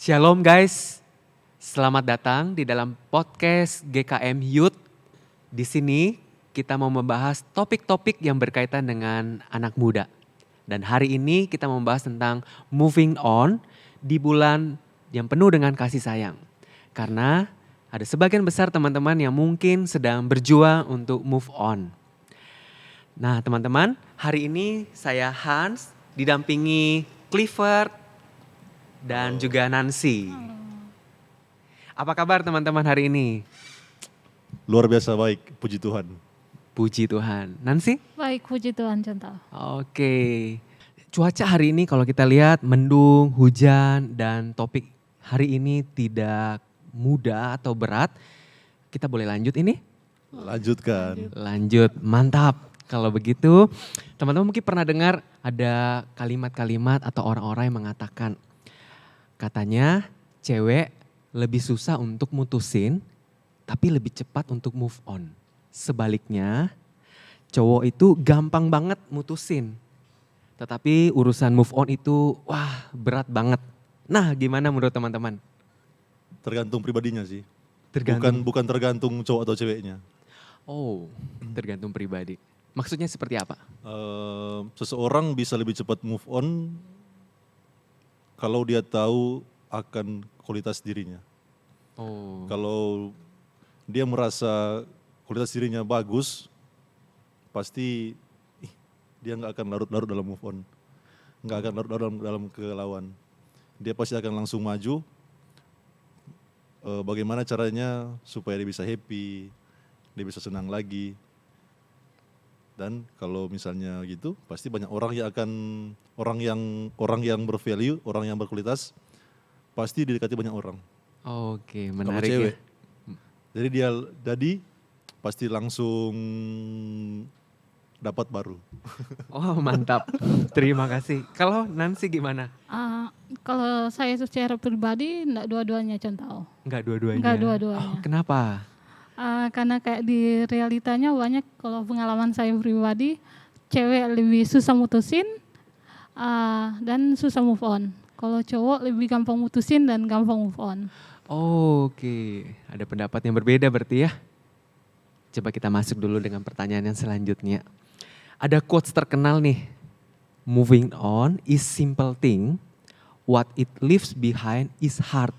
Shalom guys, selamat datang di dalam podcast GKM Youth. Di sini kita mau membahas topik-topik yang berkaitan dengan anak muda. Dan hari ini kita membahas tentang moving on di bulan yang penuh dengan kasih sayang. Karena ada sebagian besar teman-teman yang mungkin sedang berjuang untuk move on. Nah teman-teman, hari ini saya Hans didampingi Clifford dan juga Nancy. Apa kabar teman-teman hari ini? Luar biasa baik, puji Tuhan. Puji Tuhan. Nancy? Baik, puji Tuhan contoh. Oke. Cuaca hari ini kalau kita lihat mendung, hujan, dan topik hari ini tidak mudah atau berat. Kita boleh lanjut ini? Lanjutkan. Lanjut, mantap. Kalau begitu, teman-teman mungkin pernah dengar ada kalimat-kalimat atau orang-orang yang mengatakan, katanya cewek lebih susah untuk mutusin, tapi lebih cepat untuk move on. Sebaliknya, cowok itu gampang banget mutusin. Tetapi urusan move on itu, wah berat banget. Nah gimana menurut teman-teman? Tergantung pribadinya sih. Tergantung. Bukan tergantung cowok atau ceweknya. Oh, tergantung pribadi. Maksudnya seperti apa? Seseorang bisa lebih cepat move on kalau dia tahu akan kualitas dirinya. Oh, Kalau dia merasa kualitas dirinya bagus, pasti dia nggak akan larut-larut dalam move on. Nggak akan larut-larut dalam kegalauan. Dia pasti akan langsung maju. Bagaimana caranya supaya dia bisa happy, dia bisa senang lagi. Dan kalau misalnya gitu, pasti banyak orang yang akan orang yang bervalue, orang yang berkualitas, pasti didekati banyak orang. oke, Kalau menarik cewek. ya. Jadi pasti langsung dapat baru. Oh mantap, terima kasih. Kalau Nancy gimana? Kalau saya secara pribadi, enggak dua-duanya contoh. Enggak dua-duanya? Enggak dua-duanya. Oh, kenapa? Karena kayak di realitanya banyak, kalau pengalaman saya pribadi, cewek lebih susah mutusin dan susah move on. Kalau cowok lebih gampang mutusin dan gampang move on. Oke, ada pendapat yang berbeda berarti ya. Coba kita masuk dulu dengan pertanyaan yang selanjutnya. Ada quotes terkenal nih. Moving on is simple thing, what it leaves behind is hard.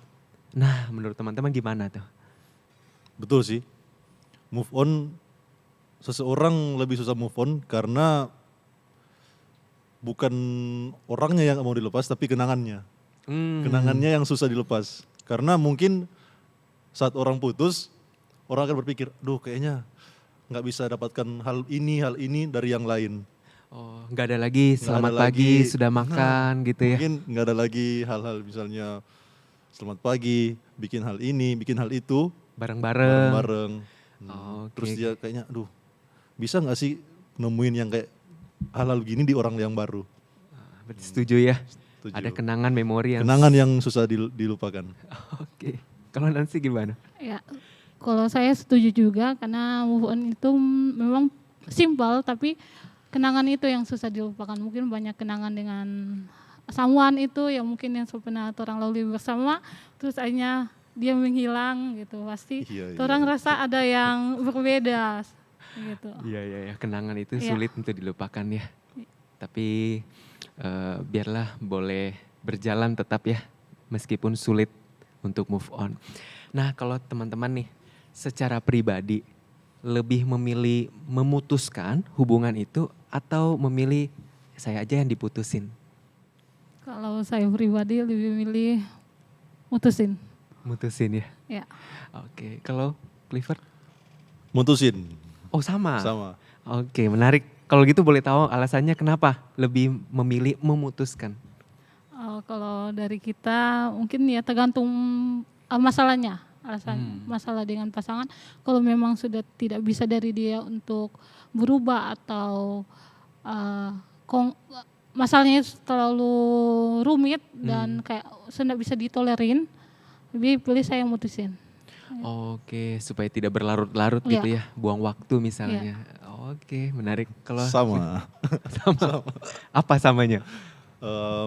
Nah, menurut teman-teman gimana tuh? Betul sih. Move on, seseorang lebih susah move on karena bukan orangnya yang mau dilepas, tapi kenangannya. Kenangannya yang susah dilepas. Karena mungkin saat orang putus, orang akan berpikir, duh kayaknya nggak bisa dapatkan hal ini dari yang lain. Oh, nggak ada lagi Nggak selamat ada pagi, lagi. sudah makan gitu ya. Mungkin nggak ada lagi hal-hal misalnya selamat pagi, bikin hal ini, bikin hal itu, Bareng-bareng. bareng-bareng. Oke. Terus dia kayaknya, aduh bisa nggak sih nemuin yang kayak hal-hal gini di orang yang baru. Berarti setuju ya? Setuju. Ada kenangan memori yang... Kenangan yang susah dilupakan. Oke, kalau Nancy gimana? Ya, kalau saya setuju juga karena move on itu memang simpel, tapi kenangan itu yang susah dilupakan. Mungkin banyak kenangan dengan someone itu yang mungkin yang pernah orang lalui bersama, terus akhirnya dia menghilang gitu. Pasti Iya, orang iya. rasa ada yang berbeda gitu. Iya, kenangan itu Iya. sulit untuk dilupakan ya. Tapi biarlah boleh berjalan tetap ya, meskipun sulit untuk move on. Nah kalau teman-teman nih, secara pribadi lebih memilih memutuskan hubungan itu atau memilih saya aja yang diputusin? Kalau saya pribadi lebih milih mutusin. Mutusin ya? Ya. Oke, kalau Clifford? Mutusin. Oh sama? Sama. Oke, menarik. Kalau gitu boleh tahu alasannya kenapa lebih memilih memutuskan? Kalau dari kita mungkin ya tergantung masalahnya, alasan masalah dengan pasangan. Kalau memang sudah tidak bisa dari dia untuk berubah atau masalahnya terlalu rumit dan kayak sudah bisa ditolerin, lebih pilih saya yang mutusin. Oke, supaya tidak berlarut-larut gitu ya, buang waktu misalnya. Oke, menarik. Kalau Sama. sama. Apa samanya?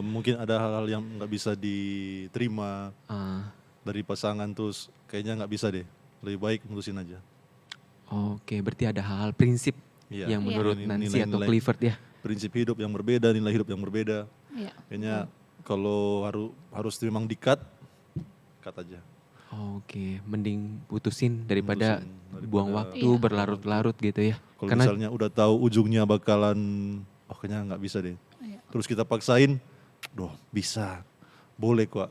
Mungkin ada hal-hal yang nggak bisa diterima Ah, dari pasangan, terus kayaknya nggak bisa deh. Lebih baik mutusin aja. oke, berarti ada hal-hal prinsip Iya. yang Iya. menurut Nancy atau Nilai-nilai Clifford ya. prinsip hidup yang berbeda, nilai hidup yang berbeda. Iya. Kayaknya kalau harus memang cut aja. Oke, mending putusin daripada Putusin, buang daripada- waktu Iya. berlarut-larut gitu ya. Kalau Karena misalnya udah tahu ujungnya bakalan, oh kayaknya nggak bisa deh. Iya. Terus kita paksain, doh bisa, boleh kok.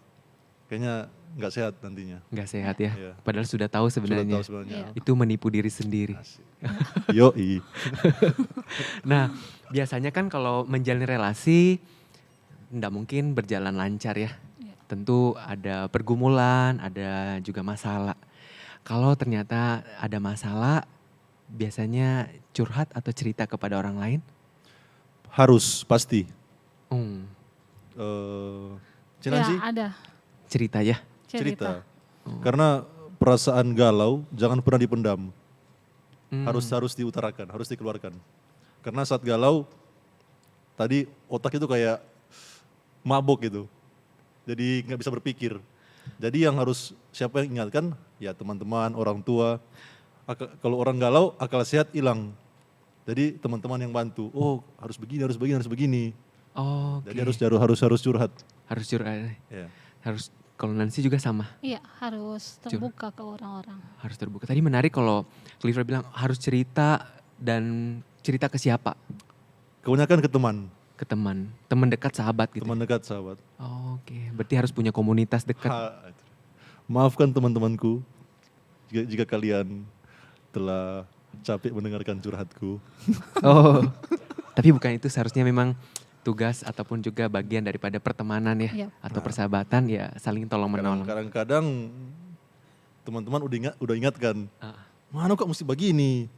Kayaknya nggak sehat nantinya. nggak sehat ya. Iya. Padahal sudah tahu Sudah sebenarnya. tahu sebenarnya. Iya. Itu menipu diri sendiri. Asik. Yoi. Nah, biasanya kan kalau menjalin relasi nggak mungkin berjalan lancar ya. Iya. Tentu ada pergumulan, ada juga masalah. Kalau ternyata ada masalah, biasanya curhat atau cerita kepada orang lain? Harus, pasti. Hmm, Cinanci, Ya, ada cerita ya. cerita. Oh. Karena perasaan galau jangan pernah dipendam. Hmm, Harus diutarakan, harus dikeluarkan. Karena saat galau, tadi otak itu kayak mabok gitu. Jadi nggak bisa berpikir. Jadi yang harus siapa yang ingatkan? Ya teman-teman, orang tua. Kalau orang galau, akal sehat hilang. Jadi teman-teman yang bantu. Oh harus begini, harus begini, harus begini. Oke. Jadi harus curhat. Harus curhat. Ya. Harus kalau Nancy juga sama, Iya, harus terbuka ke orang-orang. harus terbuka. Tadi menarik kalau Clifford bilang harus cerita dan cerita ke siapa? Kebanyakan ke teman, Ke teman dekat, sahabat gitu. teman dekat, sahabat. Oke, berarti harus punya komunitas dekat. Maafkan teman-temanku jika kalian telah capek mendengarkan curhatku. Oh, tapi bukan itu seharusnya memang tugas ataupun juga bagian daripada pertemanan ya Iya. atau persahabatan ya saling tolong menolong. Kadang-kadang teman-teman udah ingatkan, Ah. mana kok mesti begini,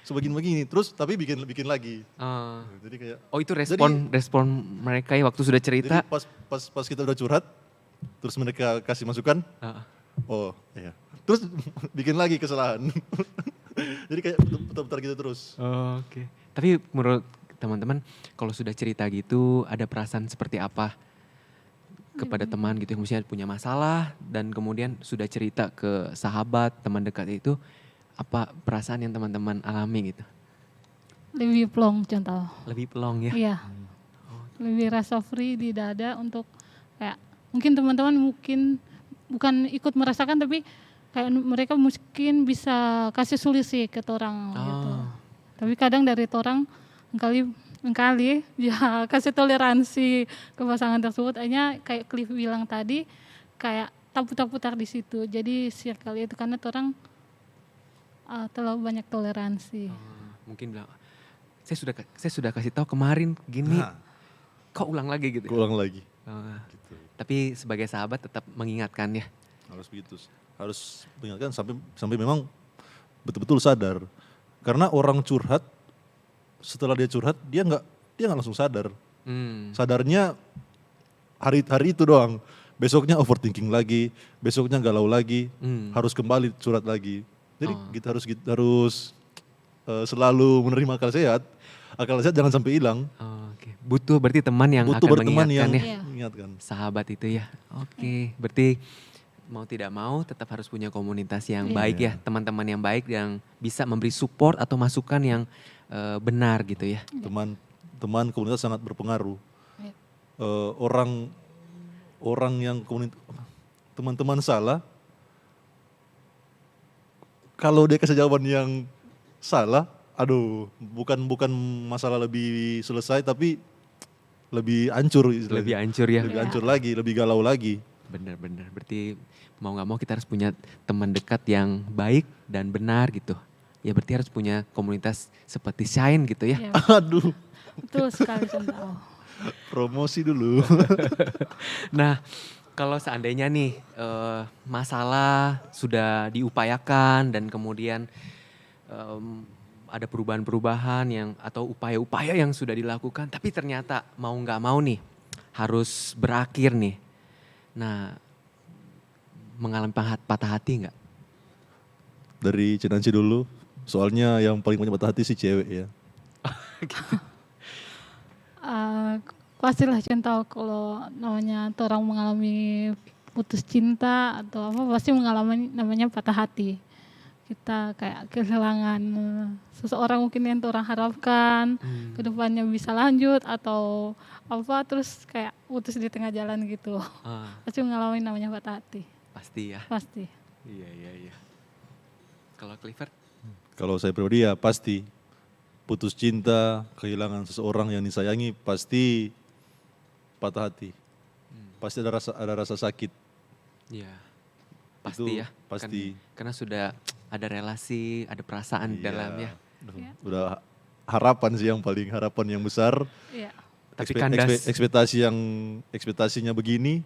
sebegini-begini, terus tapi bikin lagi. Ah. Jadi kayak, Oh itu respon mereka ya waktu sudah cerita. jadi pas kita udah curhat, terus mereka kasih masukan, Ah. oh iya, terus bikin lagi kesalahan. Jadi kayak putar-putar gitu terus. Oke. Tapi menurut teman-teman kalau sudah cerita gitu ada perasaan seperti apa kepada teman gitu yang misalnya punya masalah dan kemudian sudah cerita ke sahabat, teman dekat itu apa perasaan yang teman-teman alami gitu? Lebih plong contoh. Lebih pelong ya. Iya. Lebih rasa free di dada untuk kayak mungkin teman-teman mungkin bukan ikut merasakan tapi kayak mereka mungkin bisa kasih solusi ke orang gitu. Oh. Tapi kadang dari orang engkali ya kasih toleransi ke pasangan tersebut. Akhirnya kayak Cliff bilang tadi kayak putar-putar di situ. Jadi circle itu karena orang terlalu banyak toleransi. Mungkin bilang saya sudah kasih tahu kemarin gini, Nah, kok ulang lagi gitu. ulang lagi. Oh, Gitu. tapi sebagai sahabat tetap mengingatkan ya. Harus begitu. Harus mengingatkan sampai memang betul-betul sadar. Karena orang curhat, setelah dia curhat dia nggak langsung sadar. Hmm. Sadarnya hari itu doang. Besoknya overthinking lagi, besoknya galau lagi, Hmm. harus kembali curhat lagi. Jadi kita harus selalu menerima akal sehat. Akal sehat jangan sampai hilang. Oh, oke. Butuh berarti teman yang Butuh akan berteman mengingatkan yang ya. Iya. mengingatkan. Sahabat itu ya. Oke, berarti mau tidak mau tetap harus punya komunitas yang Iya. baik ya, teman-teman yang baik yang bisa memberi support atau masukan yang benar gitu ya. Teman komunitas sangat berpengaruh. Iya. Orang yang teman-teman salah, kalau dia kasih jawaban yang salah, aduh, bukan masalah lebih selesai tapi lebih hancur istilahnya. Lebih hancur ya. Lebih hancur lagi, lebih galau lagi. Benar-benar. Berarti mau nggak mau kita harus punya teman dekat yang baik dan benar gitu. Ya berarti harus punya komunitas seperti Shine gitu ya. Iya, Aduh, betul sekali contoh. promosi dulu. Nah, kalau seandainya nih masalah sudah diupayakan dan kemudian ada perubahan-perubahan yang atau upaya-upaya yang sudah dilakukan, tapi ternyata mau nggak mau nih harus berakhir nih. Nah, mengalami patah hati nggak? Dari Cinanci dulu, soalnya yang paling banyak patah hati si cewek ya. Eh, pastilah contoh kalau namanya orang mengalami putus cinta atau apa pasti mengalami namanya patah hati. Kita kayak kehilangan seseorang mungkin yang orang harapkan kedepannya bisa lanjut atau apa terus kayak putus di tengah jalan gitu. Ah, Pasti mengalami namanya patah hati. pasti ya. Pasti. Iya. Kalau Clifford? Kalau saya pribadi ya pasti putus cinta, kehilangan seseorang yang disayangi pasti patah hati. Pasti ada rasa sakit. Iya. Pasti Itu ya. pasti. Karena sudah ada relasi, ada perasaan di Iya. dalamnya. Iya. Udah harapan sih yang paling harapan yang besar. Iya. Tapi kandas. Ekspektasinya begini,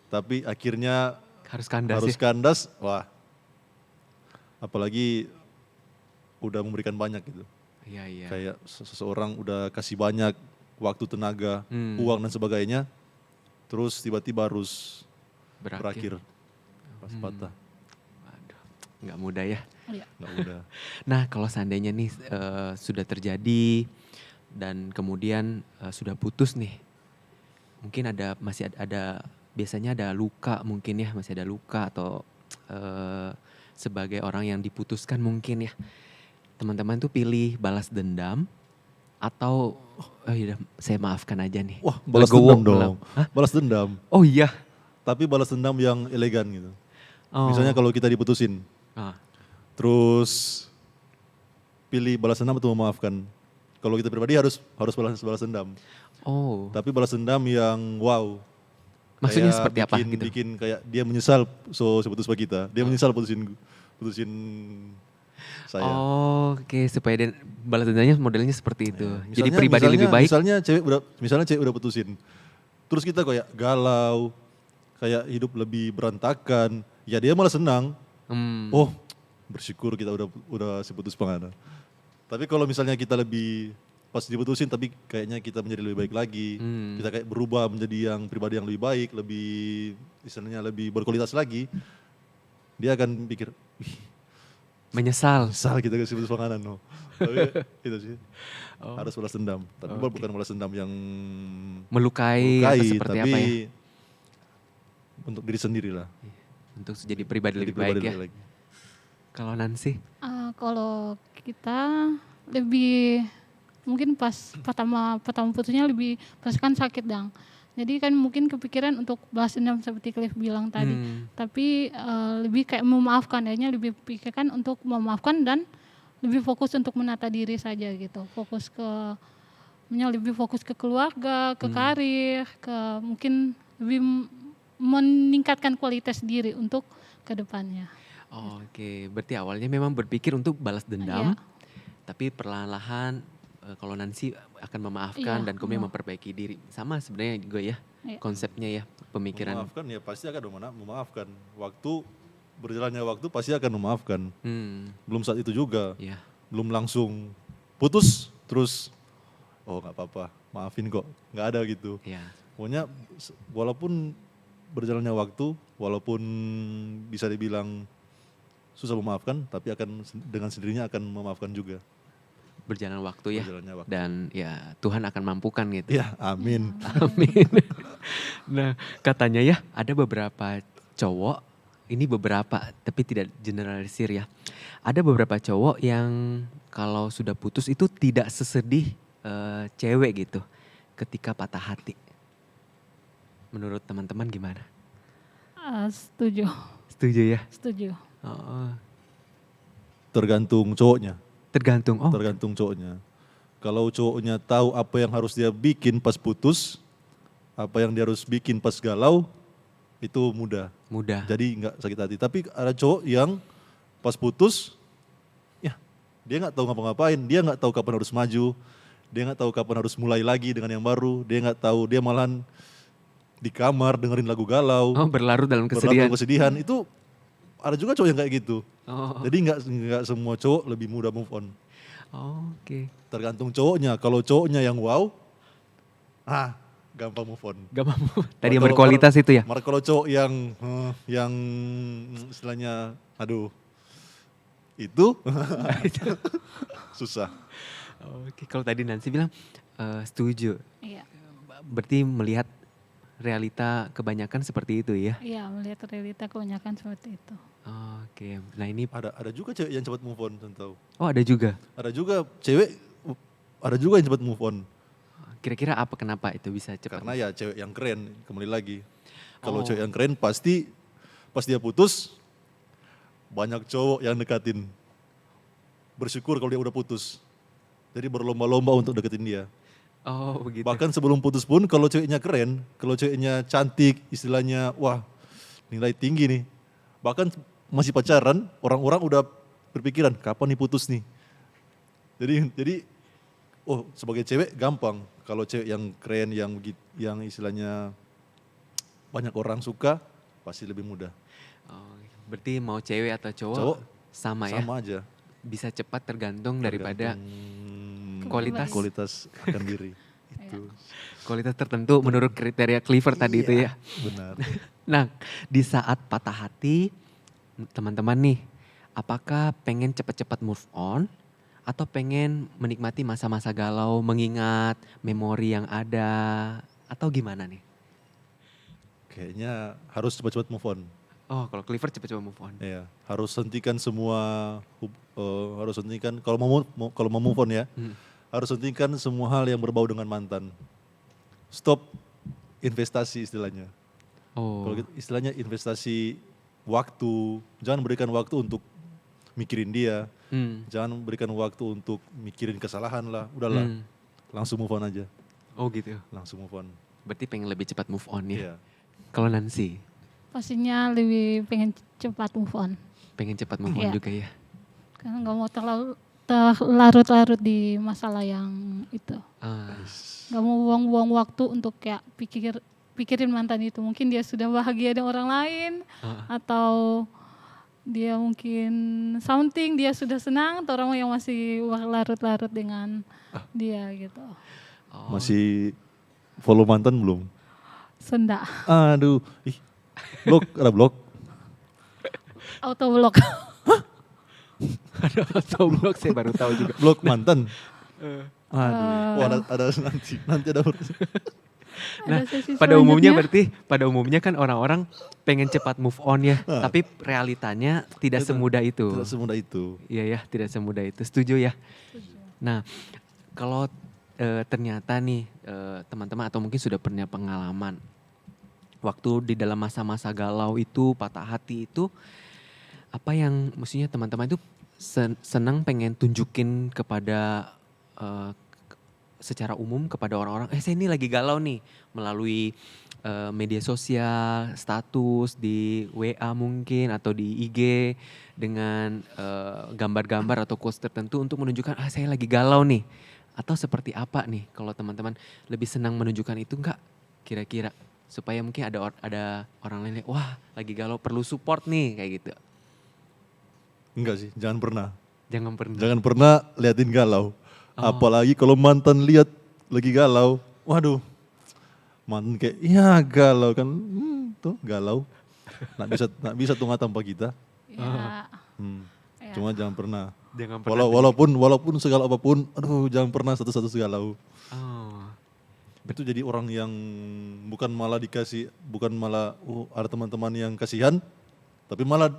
tapi akhirnya Harus kandas harus ya. kandas. Wah, apalagi udah memberikan banyak gitu. Iya. Kayak seseorang udah kasih banyak waktu, tenaga, uang dan sebagainya, terus tiba-tiba harus berakhir pas patah. Waduh, nggak mudah ya. Iya. Nggak mudah. Nah, kalau seandainya nih sudah terjadi dan kemudian sudah putus nih, mungkin masih ada biasanya ada luka mungkin ya, masih ada luka atau sebagai orang yang diputuskan mungkin ya, teman-teman tuh pilih balas dendam atau yaudah, saya maafkan aja nih. Wah, balas Legowo dendam dong. belum? Hah? Balas dendam. Oh iya. Tapi balas dendam yang elegan gitu. Oh. Misalnya kalau kita diputusin, Ah, terus pilih balas dendam atau memaafkan. Kalau kita pribadi harus balas dendam. oh. Tapi balas dendam yang wow. Maksudnya Kayak seperti apa bikin, gitu? Bikin kayak dia menyesal putus sama kita. Dia menyesal putusin saya. Oh, oke, supaya balas dendamnya modelnya seperti itu. Ya, Jadi pribadi lebih baik. Misalnya cewek udah putusin. Terus kita kayak galau, kayak hidup lebih berantakan. Ya dia malah senang. Oh, bersyukur kita udah seputus pengana. Tapi kalau misalnya kita lebih pas diputusin tapi kayaknya kita menjadi lebih baik lagi. Kita kayak berubah menjadi yang pribadi yang lebih baik, lebih istilahnya lebih berkualitas lagi. Dia akan pikir, "Wih, Menyesal. salah kita kasih putus penganan no." Tapi itu sih. Harus balas dendam. Tapi bukan balas dendam yang Melukai atau seperti tapi apa ya? untuk diri sendiri lah. Untuk jadi pribadi Jadi lebih baik pribadi ya. lebih lagi. Kalau Nancy? Kalau kita lebih mungkin pas pertama putusnya lebih pas kan sakit dang. Jadi kan mungkin kepikiran untuk balas dendam seperti Cliff bilang tadi. Tapi lebih kayak memaafkan, akhirnya lebih pikirkan untuk memaafkan dan lebih fokus untuk menata diri saja gitu. Lebih fokus ke keluarga, ke karir, ke mungkin lebih meningkatkan kualitas diri untuk ke depannya. Oke, berarti awalnya memang berpikir untuk balas dendam, Iya. tapi perlahan-lahan kalau Nancy akan memaafkan Iya, dan kemudian memperbaiki diri. Sama sebenarnya juga ya, Iya. konsepnya ya, pemikiran. Memaafkan ya pasti akan memaafkan. Berjalannya waktu pasti akan memaafkan. Belum saat itu juga. Iya. Belum langsung putus terus oh nggak apa-apa, maafin kok. Nggak ada gitu. Iya. Pokoknya walaupun berjalannya waktu, walaupun bisa dibilang susah memaafkan, tapi dengan sendirinya akan memaafkan juga. Berjalan waktu ya. Berjalannya waktu. Dan ya Tuhan akan mampukan gitu. Ya, amin. Amin. Nah, katanya ya ada beberapa cowok, ini beberapa tapi tidak generalisir ya. Ada beberapa cowok yang kalau sudah putus itu tidak sesedih cewek gitu ketika patah hati. Menurut teman-teman gimana? Setuju. Setuju ya? Setuju. Oh, Tergantung cowoknya. tergantung. Oh, Tergantung cowoknya. Kalau cowoknya tahu apa yang harus dia bikin pas putus, apa yang dia harus bikin pas galau, itu mudah. mudah. Jadi nggak sakit hati. Tapi ada cowok yang pas putus, ya dia nggak tahu ngapa-ngapain, dia nggak tahu kapan harus maju, dia nggak tahu kapan harus mulai lagi dengan yang baru, dia nggak tahu, dia malahan di kamar dengerin lagu galau, Oh, berlarut dalam berlarut kesedihan. kesedihan. Itu ada juga cowok yang kayak gitu. Oh, Jadi nggak semua cowok lebih mudah move on. oke. Tergantung cowoknya. Kalau cowoknya yang wow, gampang move on. Gak mampu. Tadi yang Kalau- berkualitas itu ya? Kalau cowok yang istilahnya, aduh, itu susah. Oke, kalau tadi Nancy bilang setuju. Iya. berarti melihat realita kebanyakan seperti itu ya. Iya, melihat realita kebanyakan seperti itu. Oke, nah ini Ada juga cewek yang cepat move on, tahu. oh ada juga. Ada juga cewek, ada juga yang cepat move on. Kira-kira apa kenapa itu bisa cepat? Karena ya cewek yang keren, kembali lagi. Kalau Oh. cewek yang keren pasti pas dia putus, banyak cowok yang dekatin. Bersyukur kalau dia udah putus. Jadi berlomba-lomba untuk deketin dia. Oh begitu. Bahkan sebelum putus pun kalau ceweknya keren, kalau ceweknya cantik, istilahnya wah nilai tinggi nih. Bahkan masih pacaran, orang-orang udah berpikiran kapan nih putus nih. Jadi oh sebagai cewek gampang. Kalau cewek yang keren, yang istilahnya banyak orang suka, pasti lebih mudah. Oh, berarti mau cewek atau cowok, Cowok sama ya? Sama aja. Bisa cepat tergantung daripada Tergantung kualitas. kualitas akan diri. Itu. kualitas tertentu menurut kriteria Cleaver tadi itu ya. Benar. Nah, di saat patah hati, teman-teman nih, apakah pengen cepat-cepat move on atau pengen menikmati masa-masa galau, mengingat memori yang ada, atau gimana nih? Kayaknya harus cepat-cepat move on. Oh, kalau Cleaver cepat-cepat move on. Iya, harus hentikan semua harus hentikan kalau mau move on ya. Harus hentikan semua hal yang berbau dengan mantan. Stop investasi istilahnya. Oh, Kalau gitu, istilahnya investasi waktu, jangan berikan waktu untuk mikirin dia, jangan berikan waktu untuk mikirin kesalahan lah, udahlah. Langsung move on aja, oh gitu. langsung move on. Berarti pengen lebih cepat move on ya. Iya. Kalau Nancy, Pastinya lebih pengen cepat move on. pengen cepat move on Iya. juga ya. Karena nggak mau terlarut-larut di masalah yang itu. Ah, Nggak mau buang-buang waktu untuk kayak pikirin mantan itu. Mungkin dia sudah bahagia dengan orang lain, atau dia mungkin something, dia sudah senang, atau orang yang masih larut-larut dengan dia gitu. oh. Masih follow mantan belum? Senda, Aduh, blok, ada blok. autoblok. Atau blog saya baru tahu juga. Blok mantan. Aduh, wah, ada nanti ada Nah, Ada sesi pada umumnya selanjutnya. pada umumnya kan orang-orang pengen cepat move on ya, tapi realitanya tidak semudah itu. tidak semudah itu. Iya ya, tidak semudah itu. Setuju ya? Nah, kalau ternyata nih teman-teman atau mungkin sudah pernah pengalaman waktu di dalam masa-masa galau itu, patah hati itu, apa yang maksudnya teman-teman itu senang pengen tunjukin kepada secara umum kepada orang-orang, saya ini lagi galau nih, melalui media sosial, status di WA mungkin atau di IG dengan gambar-gambar atau quotes tertentu untuk menunjukkan saya lagi galau nih. Atau seperti apa nih kalau teman-teman lebih senang menunjukkan itu enggak kira-kira supaya mungkin ada orang lain wah lagi galau perlu support nih kayak gitu. Enggak sih, jangan pernah. Jangan pernah. Jangan pernah liatin galau. Apalagi kalau mantan lihat lagi galau, waduh. Mantan kayak, ya galau kan, tuh galau. Nak bisa tuh tanpa kita. Ya, ya. Cuma jangan pernah. Jangan pernah. Walaupun segala apapun, aduh jangan pernah satu-satu galau. Oh. Itu jadi orang yang bukan malah ada teman-teman yang kasihan, tapi malah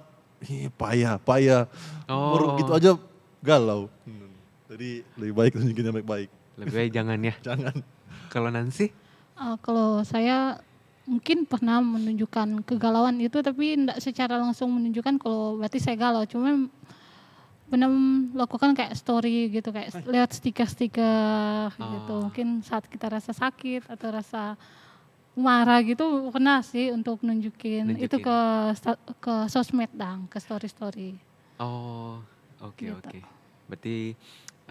payah. Baru gitu aja galau. Jadi lebih baik tunjukin yang baik-baik. Lebih baik jangan ya. Jangan. Kalau Nancy? Kalau saya mungkin pernah menunjukkan kegalauan itu, tapi tidak secara langsung menunjukkan kalau berarti saya galau. Cuma pernah melakukan kayak story gitu, kayak lewat stiker-stiker gitu. Mungkin saat kita rasa sakit atau rasa marah gitu pernah sih untuk nunjukin. Itu ke sosmed ke story-story. Oh, oke. Gitu. Berarti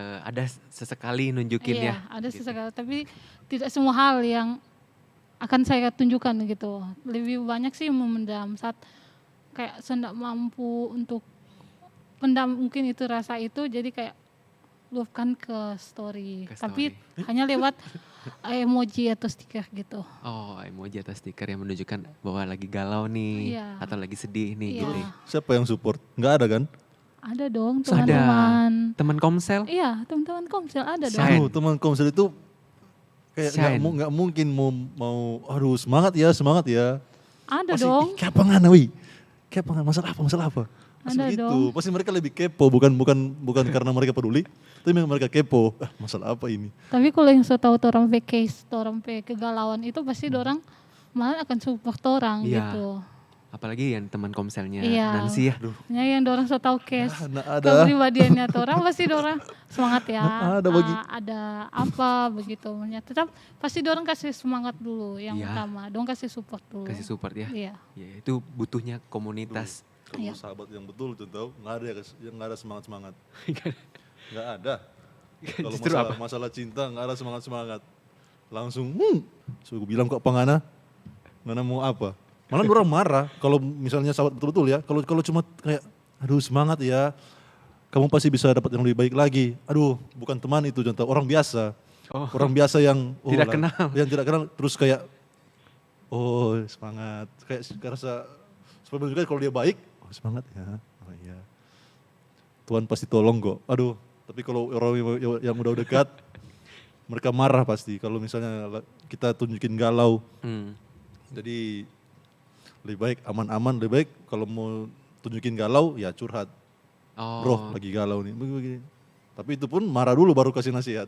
ada sesekali nunjukin ya. Iya, ada gitu. sesekali, tapi tidak semua hal yang akan saya tunjukkan gitu. Lebih banyak sih memendam saat kayak saya tidak mampu untuk pendam mungkin itu rasa itu, jadi kayak luapkan ke story. Tapi hanya lewat emoji atau stiker gitu. Oh, emoji atau stiker yang menunjukkan bahwa lagi galau nih Iya. atau lagi sedih nih Iya. gitu. Siapa yang support? Nggak ada kan? Ada dong Ada. teman-teman. Teman Komsel? Iya, teman-teman Komsel ada dong. Saya- Aduh, teman komsel itu Kayak Shine. nggak mungkin mau aduh semangat ya. Ada Pasti, dong. kayak apa ngana wih? Kayak apa masalah apa? Pasti Ada begitu. dong. Pasti mereka lebih kepo, bukan karena mereka peduli, tapi memang mereka kepo. Masalah apa ini? Tapi kalau yang saya tahu orang pe case, orang pe kegalauan itu pasti orang malah akan support orang Iya. gitu. Apalagi yang teman komselnya Iya. Nancy ya. Ya yang orang so tahu case Nah, ada. kepribadiannya orang pasti orang semangat ya. Nah, ada bagi. Ada apa begitu. Tetap pasti orang kasih semangat dulu yang Iya. utama. Dong kasih support dulu. Kasih support ya. Iya. Ya, itu butuhnya komunitas. Kalau Iya. sahabat yang betul contoh nggak ada yang nggak ada semangat, nggak ada. Kalau Justru masalah cinta nggak ada semangat, langsung so gue bilang kok pengana mau apa? Malah orang marah kalau misalnya sahabat betul-betul ya. Kalau cuma kayak aduh semangat ya, kamu pasti bisa dapat yang lebih baik lagi. Aduh bukan teman itu contoh orang biasa, Oh. orang biasa yang Tidak kenal. yang tidak kenal terus kayak oh semangat kayak rasa supaya menunjukkan kalau dia baik. Oh, semangat ya. Oh iya. Tuhan pasti tolong kok. Aduh, tapi kalau orang yang udah dekat mereka marah pasti kalau misalnya kita tunjukin galau. Hmm. Jadi lebih baik aman-aman, lebih baik kalau mau tunjukin galau ya curhat. Oh. Bro, lagi galau nih. Begini. Tapi itu pun marah dulu baru kasih nasihat.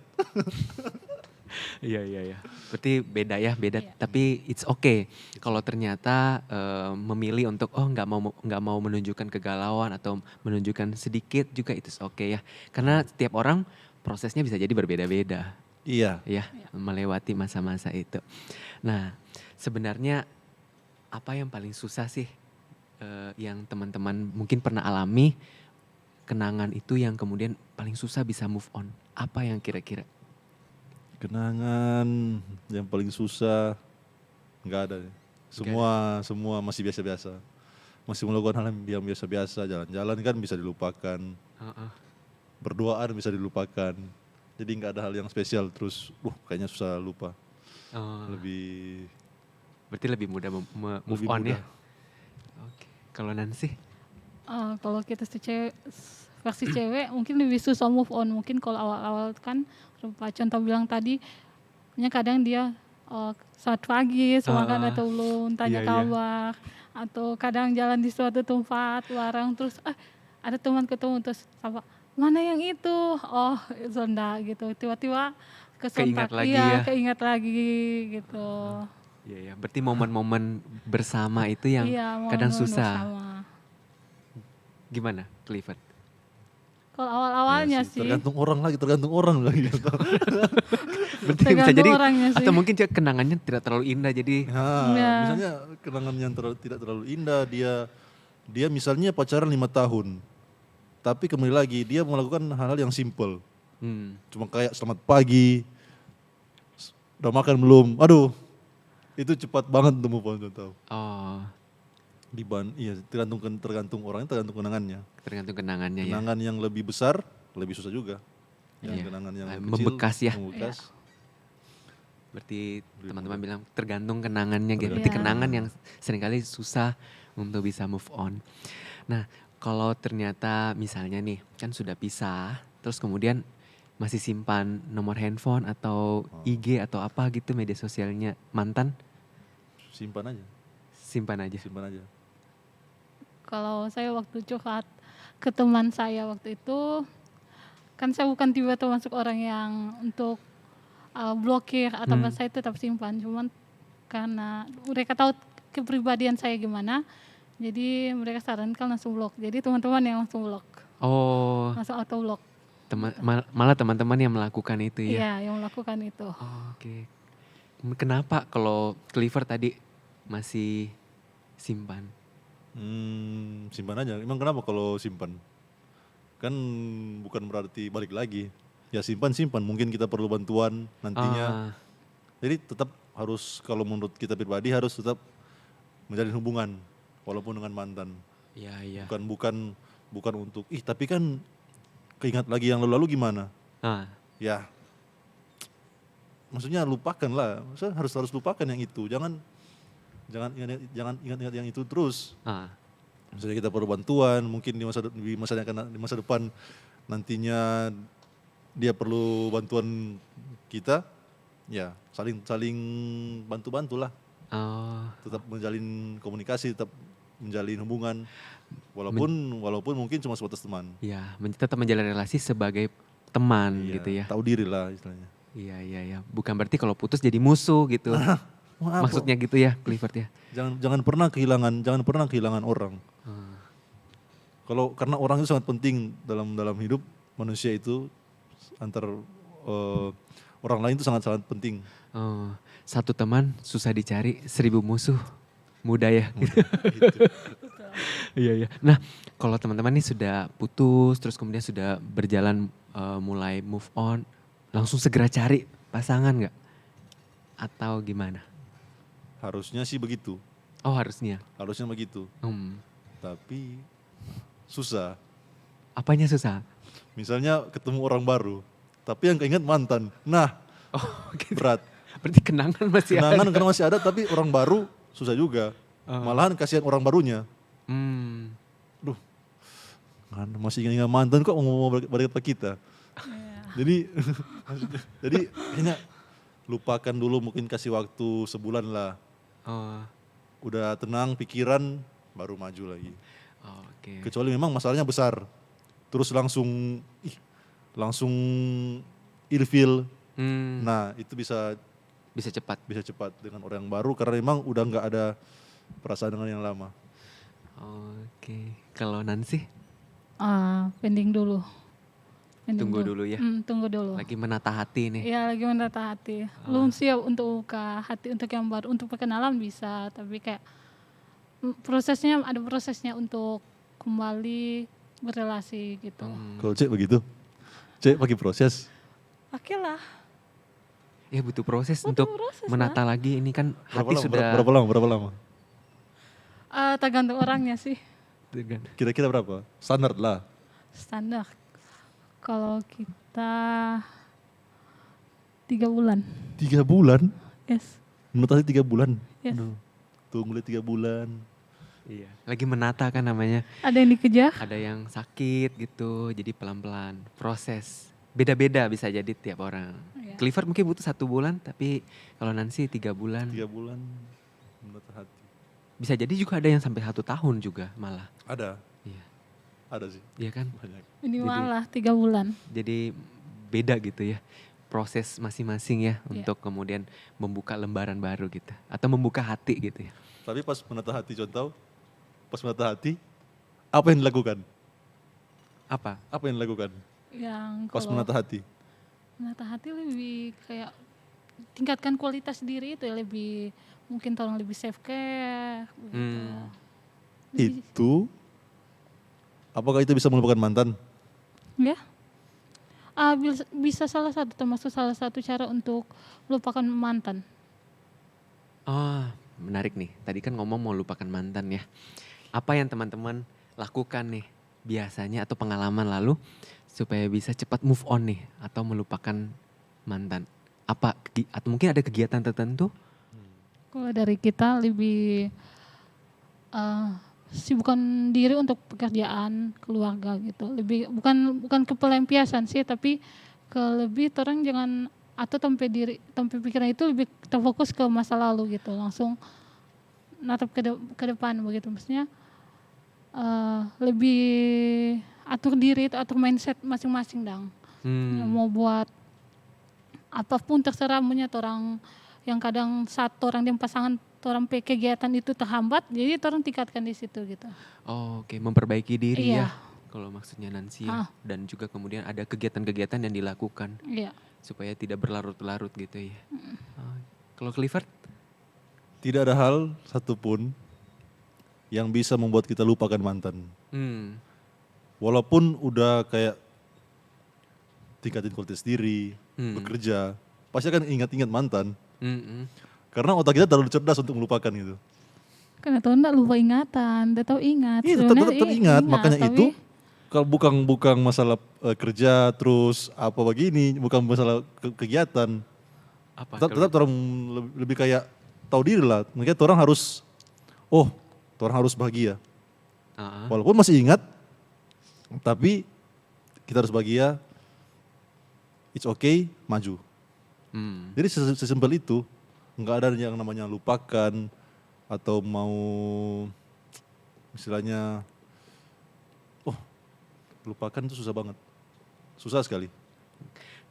Iya. Berarti beda ya, beda. Iya. Tapi it's okay kalau ternyata memilih untuk nggak mau menunjukkan kegalauan atau menunjukkan sedikit juga itu okay ya. Karena setiap orang prosesnya bisa jadi berbeda-beda. Iya. Ya, melewati masa-masa itu. Nah, sebenarnya apa yang paling susah sih yang teman-teman mungkin pernah alami kenangan itu yang kemudian paling susah bisa move on? Apa yang kira-kira? Kenangan yang paling susah nggak ada. Semua masih biasa-biasa. Masih melakukan hal yang biasa-biasa. Jalan-jalan kan bisa dilupakan. Berdoaan bisa dilupakan. Jadi nggak ada hal yang spesial. Terus, kayaknya susah lupa. Oh, Berarti lebih mudah move lebih on ya? mudah. Oke. Kalau Nancy? Kalau kita versi cewek mungkin lebih susah move on. Mungkin kalau awal-awal kan Pak contoh bilang tadi, kadang dia saat pagi semangat atau belum tanya Iya. kabar, atau kadang jalan di suatu tempat larang terus ada teman ketemu terus apa mana yang itu zonda gitu tiba-tiba Keingat kesontak lagi iya ya. keingat lagi gitu. Iya. Berarti momen-momen bersama itu yang Iya, kadang momen-momen susah. bersama. Gimana, Clifford? Kalau awal-awalnya Iya sih, tergantung orang lagi. Berarti bisa tergantung jadi orangnya sih. atau mungkin kenangannya tidak terlalu indah jadi Nah, Iya. misalnya kenangan yang tidak terlalu indah, dia misalnya pacaran 5 tahun, tapi kembali lagi dia melakukan hal-hal yang simple, cuma kayak selamat pagi, udah makan belum, aduh, itu cepat banget untuk move on contoh. oh, Iya, tergantung orangnya, tergantung kenangannya. tergantung kenangannya ya. Kenangan yang lebih besar lebih susah juga. Iya. Kenangan yang kecil, Membekas ya. membekas. Berarti teman-teman bilang tergantung kenangannya gitu. Iya. Berarti kenangan yang seringkali susah untuk bisa move on. Nah, kalau ternyata misalnya nih kan sudah pisah, terus kemudian masih simpan nomor handphone atau IG atau apa gitu media sosialnya mantan, Simpan aja, simpan aja. simpan aja. kalau saya waktu curhat ke teman saya waktu itu, kan saya bukan tiba-tiba masuk orang yang untuk blokir atau apa, saya tetap simpan. Cuman karena mereka tahu kepribadian saya gimana, jadi mereka sarankan langsung blok. Jadi teman-teman yang langsung blok, Oh, langsung auto blok. malah teman-teman yang melakukan itu ya. Iya, yang melakukan itu. Oh, oke. Kenapa kalau Clifford tadi masih simpan? Simpan aja. Emang kenapa kalau simpan? Kan bukan berarti balik lagi. Ya simpan. Mungkin kita perlu bantuan nantinya. Jadi tetap harus, kalau menurut kita pribadi harus tetap menjalin hubungan walaupun dengan mantan. Iya. Bukan untuk tapi kan keingat lagi yang lalu-lalu gimana? Ya. Maksudnya lupakan lah. Maksudnya harus lupakan yang itu. Jangan ingat yang itu terus. Misalnya kita perlu bantuan, mungkin di masa depan nantinya dia perlu bantuan kita, Ya, saling bantu-bantu lah. Oh, Tetap menjalin komunikasi, tetap menjalin hubungan. Walaupun mungkin cuma sebatas teman. ya tetap menjalin relasi sebagai teman Iya, gitu ya. tahu diri lah istilahnya. Iya, iya, iya. Bukan berarti kalau putus jadi musuh gitu. Apa? Maksudnya gitu ya, Clifford ya. Jangan pernah kehilangan orang. Hmm. Karena orang itu sangat penting dalam hidup manusia itu, antar orang lain itu sangat penting. Oh, satu teman susah dicari, 1000 musuh mudah ya. Gitu. Iya, iya. Nah, kalau teman-teman nih sudah putus, terus kemudian sudah berjalan mulai move on, langsung segera cari pasangan nggak? Atau gimana? Harusnya sih begitu. Oh, harusnya. Harusnya begitu. Tapi susah. Apanya susah? Misalnya ketemu orang baru, tapi yang keinget mantan. Nah, Gitu. berat. Berarti kenangan masih Kenangan ada. karena masih ada, tapi orang baru susah juga. Malahan kasihan orang barunya. Hmm. Duh, kan masih ingat mantan kok mau balik ke kita. Jadi jadi kayaknya lupakan dulu, mungkin kasih waktu sebulan lah. Oh, Udah tenang pikiran, baru maju lagi. oke. Kecuali memang masalahnya besar. Terus langsung ilfil. Hmm, Nah, itu bisa bisa cepat. cepat dengan orang yang baru karena memang udah nggak ada perasaan dengan yang lama. Oke. Kalau Nancy, Pending dulu. tunggu dulu ya. Tunggu dulu. Lagi menata hati nih. Iya, lagi menata hati. Belum siap untuk buka hati untuk yang baru. Untuk perkenalan bisa, tapi kayak ada prosesnya untuk kembali berrelasi gitu. Kalau Cek begitu, Cek pakai proses. Oke lah. Ya butuh proses Butuh untuk proses menata lagi. Ini kan hati sudah Berapa lama? Tergantung orangnya sih. dengan Kira-kira berapa? Standar lah. Standar. Kalau kita 3 bulan. 3 bulan? Yes. Menurut 3 bulan? Yes. Aduh, tunggu 3 bulan. iya, lagi menata kan namanya. Ada yang dikejar. Ada yang sakit gitu, jadi pelan-pelan proses. Beda-beda bisa jadi tiap orang. Iya. Clifford mungkin butuh 1 bulan, tapi kalau Nancy 3 bulan. 3 bulan menurut hati. Bisa jadi juga ada yang sampai 1 tahun juga malah. Ada, Iya, ada sih. iya kan? Banyak. Ini Jadi- malah 3 bulan. Jadi beda gitu ya proses masing-masing ya Iya. untuk kemudian membuka lembaran baru gitu atau membuka hati gitu ya. Tapi pas menata hati, apa yang dilakukan? Apa? Apa yang dilakukan Yang pas kalau menata hati? menata hati lebih kayak tingkatkan kualitas diri itu ya, lebih mungkin tolong lebih self care gitu. Lebih- Itu, apakah itu bisa melupakan mantan? Ya. Bisa termasuk salah satu cara untuk melupakan mantan. Oh, menarik nih. Tadi kan ngomong mau lupakan mantan ya. Apa yang teman-teman lakukan nih biasanya atau pengalaman lalu supaya bisa cepat move on nih atau melupakan mantan? Atau mungkin ada kegiatan tertentu? Kalau dari kita lebih sibukkan diri untuk pekerjaan, keluarga gitu. Lebih bukan ke pelampiasan sih, tapi ke lebih orang jangan atau tempe pikiran itu lebih terfokus ke masa lalu gitu. Langsung natap ke depan begitu. Maksudnya lebih atur diri, atur mindset masing-masing dang. Mau buat apapun terserah, punya orang yang kadang satu orang yang pasangan orang kegiatan itu terhambat, jadi orang tingkatkan di situ gitu. Oh, oke, memperbaiki diri ya. Iya. Kalau maksudnya Nancy ya. Dan juga kemudian ada kegiatan-kegiatan yang dilakukan Iya. supaya tidak berlarut-larut gitu ya. Oh, kalau Clifford? Tidak ada hal satupun yang bisa membuat kita lupakan mantan. Walaupun udah kayak tingkatin kualitas diri, bekerja, pasti akan ingat-ingat mantan. Karena otak kita terlalu cerdas untuk melupakan gitu. Karena tuh enggak lupa ingatan, dia tahu ingat. Iya, tetap teringat. Makanya tapi itu kalau bukan masalah kerja terus apa begini, bukan masalah kegiatan. Apa? Tetap orang lebih kayak tahu diri lah. Makanya orang harus bahagia. Walaupun masih ingat, tapi kita harus bahagia. It's okay, maju. Jadi sesimpel itu, nggak ada yang namanya lupakan atau mau istilahnya, oh lupakan itu susah banget, susah sekali.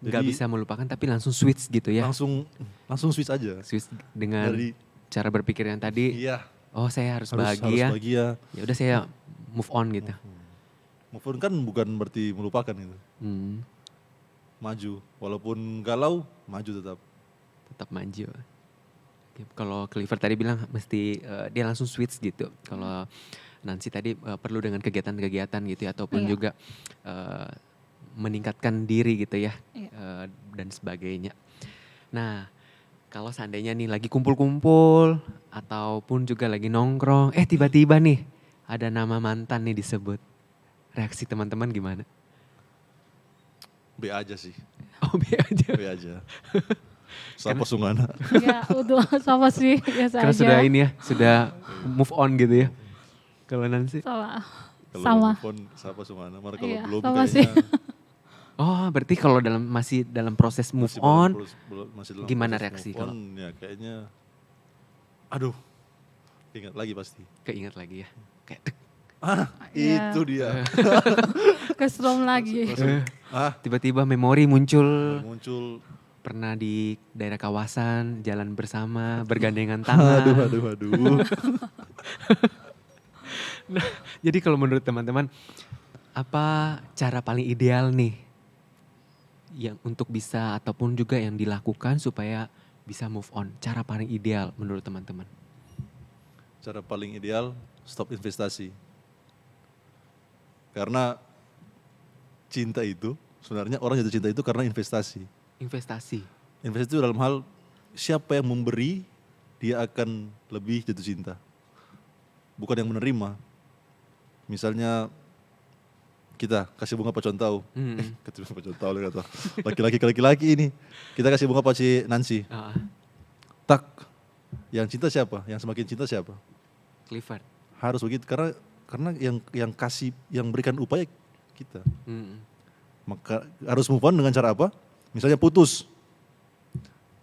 Nggak Jadi bisa melupakan tapi langsung switch gitu ya. langsung switch aja. Switch dengan Dari cara berpikir yang tadi. iya Oh saya harus harus bahagia. bahagia. Ya udah saya move on gitu. Move on kan bukan berarti melupakan gitu. Hmm, Maju, walaupun galau, maju tetap. tetap maju. Oke, kalau Clifford tadi bilang mesti dia langsung switch gitu. Kalau Nancy tadi perlu dengan kegiatan-kegiatan gitu ya, ataupun Iya. juga meningkatkan diri gitu ya, Iya. dan sebagainya. Nah, kalau seandainya nih lagi kumpul-kumpul ataupun juga lagi nongkrong, tiba-tiba nih ada nama mantan nih disebut. Reaksi teman-teman gimana? B aja sih, Oh, be aja. B aja. Sapa Sungana. Ya udah sama sih biasa Karena aja. sudah ini ya, sudah move on gitu ya. Kalau Nancy? Sama. Kalau Sama. telepon Sapa Sungana, kalau Iya, belum sama kayaknya Oh, berarti kalau masih dalam proses move masih on, masih dalam gimana proses reaksi move kalau- on, ya kayaknya, aduh, ingat lagi pasti. keinget lagi ya. Kayak dek, Iya. Itu dia. Keselom lagi. tiba-tiba memori muncul. Muncul, Pernah di daerah kawasan, jalan bersama, bergandengan tangan. aduh. Jadi kalau menurut teman-teman, apa cara paling ideal nih yang untuk bisa ataupun juga yang dilakukan supaya bisa move on? Cara paling ideal menurut teman-teman? Cara paling ideal, stop investasi. Karena cinta itu, sebenarnya orang jatuh cinta itu karena investasi. Investasi. Investasi itu dalam hal siapa yang memberi, dia akan lebih jatuh cinta. Bukan yang menerima. Misalnya kita kasih bunga pacon tahu. Kasih bunga pacon tahu kata. Laki-laki ke laki-laki ini. Kita kasih bunga paci Nancy. Ah, Tak. Yang cinta siapa? Yang semakin cinta siapa? Clifford. Harus begitu karena yang kasih, yang berikan upaya kita. Maka harus move on dengan cara apa? Misalnya putus.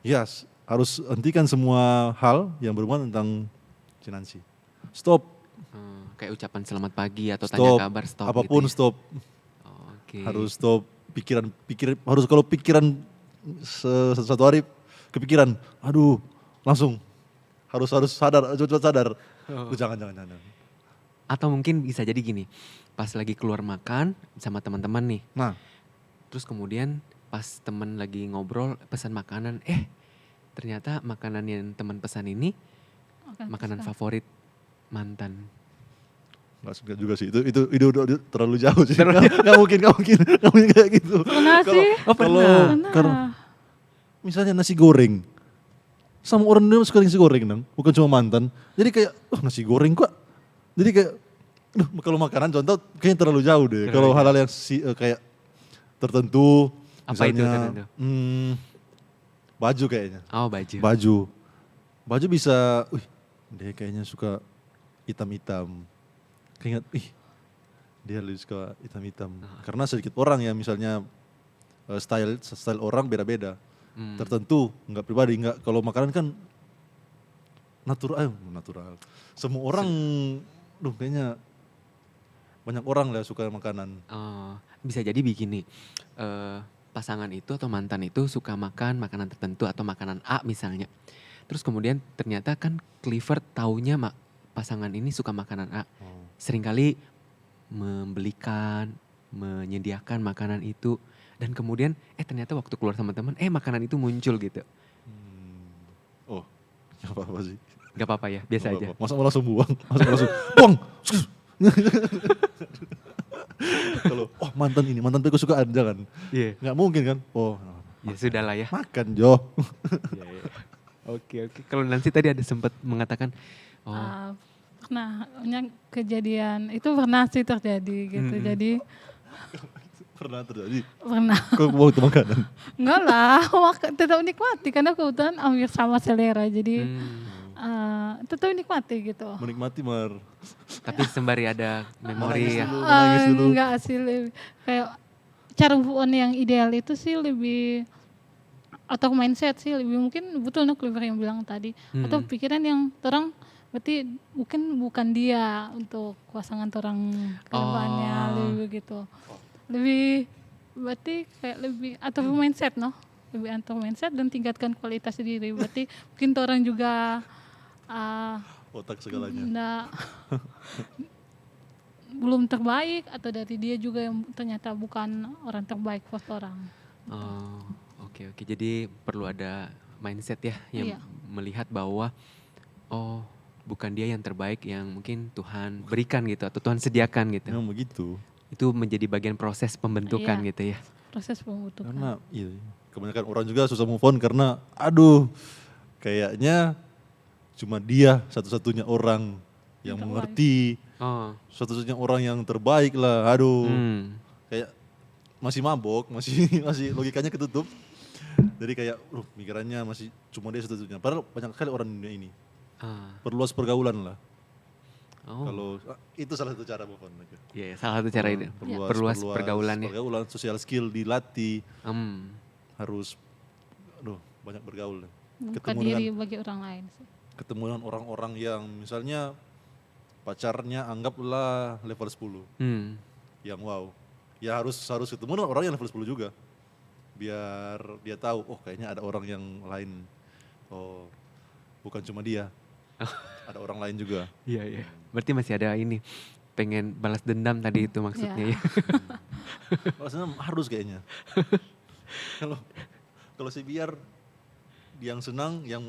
Yes, harus hentikan semua hal yang berhubungan tentang Nancy. Stop, Kayak ucapan selamat pagi atau tanya stop, kabar, stop apapun gitu ya. stop. Oke. Harus stop harus kalau pikiran satu hari kepikiran, aduh, langsung harus sadar, cepat sadar. Jangan. Atau mungkin bisa jadi gini, pas lagi keluar makan sama teman-teman nih, Nah, terus kemudian pas temen lagi ngobrol pesan makanan, ternyata makanan yang teman pesan ini makanan favorit mantan. nggak suka juga sih. Itu udah terlalu jauh sih. Nggak mungkin kayak gitu. Pernah sih. Oh, pernah. Kalau misalnya nasi goreng, sama orang dia suka nasi goreng dong, bukan cuma mantan. Jadi kayak, nasi goreng kok. Jadi kayak, kalau makanan contoh kayaknya terlalu jauh deh. Kalau hal-hal yang kayak tertentu, Apa itu misalnya, tertentu? baju kayaknya. Oh, baju. Baju bisa, dia kayaknya suka hitam-hitam. Keinget, dia lebih suka hitam-hitam. Karena sedikit orang ya misalnya style orang beda-beda. Tertentu, nggak pribadi, nggak. Kalau makanan kan natural. Semua orang, kayaknya banyak orang lah suka makanan. Oh, bisa jadi begini, pasangan itu atau mantan itu suka makan makanan tertentu atau makanan A misalnya. Terus kemudian ternyata kan Clifford taunya pasangan ini suka makanan A. Seringkali membelikan, menyediakan makanan itu. Dan kemudian ternyata waktu keluar sama teman, makanan itu muncul gitu. Oh, nggak apa-apa sih. Gak apa-apa ya, biasa Nggak aja. apa-apa. Masa mau langsung buang? Buang! Kalau, mantan gue kesukaan, jangan. Iya. Nggak mungkin kan? Ya sudah lah ya. Makan, Jo. Iya. Oke. Kalau Nancy tadi ada sempat mengatakan, Banyak kejadian itu pernah sih terjadi gitu. Jadi Pernah terjadi. pernah. Kok mau itu makanan? Enggak lah, tetap nikmati karena kebetulan hampir sama selera. Jadi tetap nikmati gitu. Menikmati, Mar. tapi sembari ada memori ya. Menangis dulu. Enggak sih, kayak cara move on yang ideal itu sih lebih atau mindset sih lebih mungkin betul nak Cliver yang bilang tadi atau pikiran yang terang berarti mungkin bukan dia untuk pasangan orang kedepannya lebih begitu lebih berarti kayak lebih atau mindset lebih antar mindset dan tingkatkan kualitas diri berarti mungkin orang juga Otak segalanya. nggak belum terbaik atau dari dia juga yang ternyata bukan orang terbaik buat orang. Oh, oke. Jadi perlu ada mindset ya yang Iya. melihat bahwa oh bukan dia yang terbaik yang mungkin Tuhan berikan gitu atau Tuhan sediakan gitu. Memang begitu. Itu menjadi bagian proses pembentukan Iya. gitu ya. Proses pembentukan. Karena iya, kebanyakan orang juga susah move on karena kayaknya cuma dia satu-satunya orang yang Yang mengerti, Oh. satu-satunya orang yang terbaik lah. Kayak masih mabok, masih logikanya ketutup. Jadi kayak pikirannya masih cuma dia satu-satunya. Padahal banyak sekali orang di dunia ini. Perluas pergaulan lah. Oh. Kalau itu salah satu cara move on. Iya, salah satu cara itu. Perluas pergaulannya. Pergaulan, sosial skill dilatih. Hmm. Harus banyak bergaul. Bukan diri bagi orang lain sih. Ketemu dengan orang-orang yang misalnya pacarnya anggaplah level 10. Yang wow. Ya harus ketemu dengan orang yang level 10 juga. Biar dia tahu, kayaknya ada orang yang lain. Oh, bukan cuma dia. Ada orang lain juga. Iya. Berarti masih ada ini pengen balas dendam tadi itu maksudnya ya. Maksudnya harus kayaknya. Kalau sih biar yang senang yang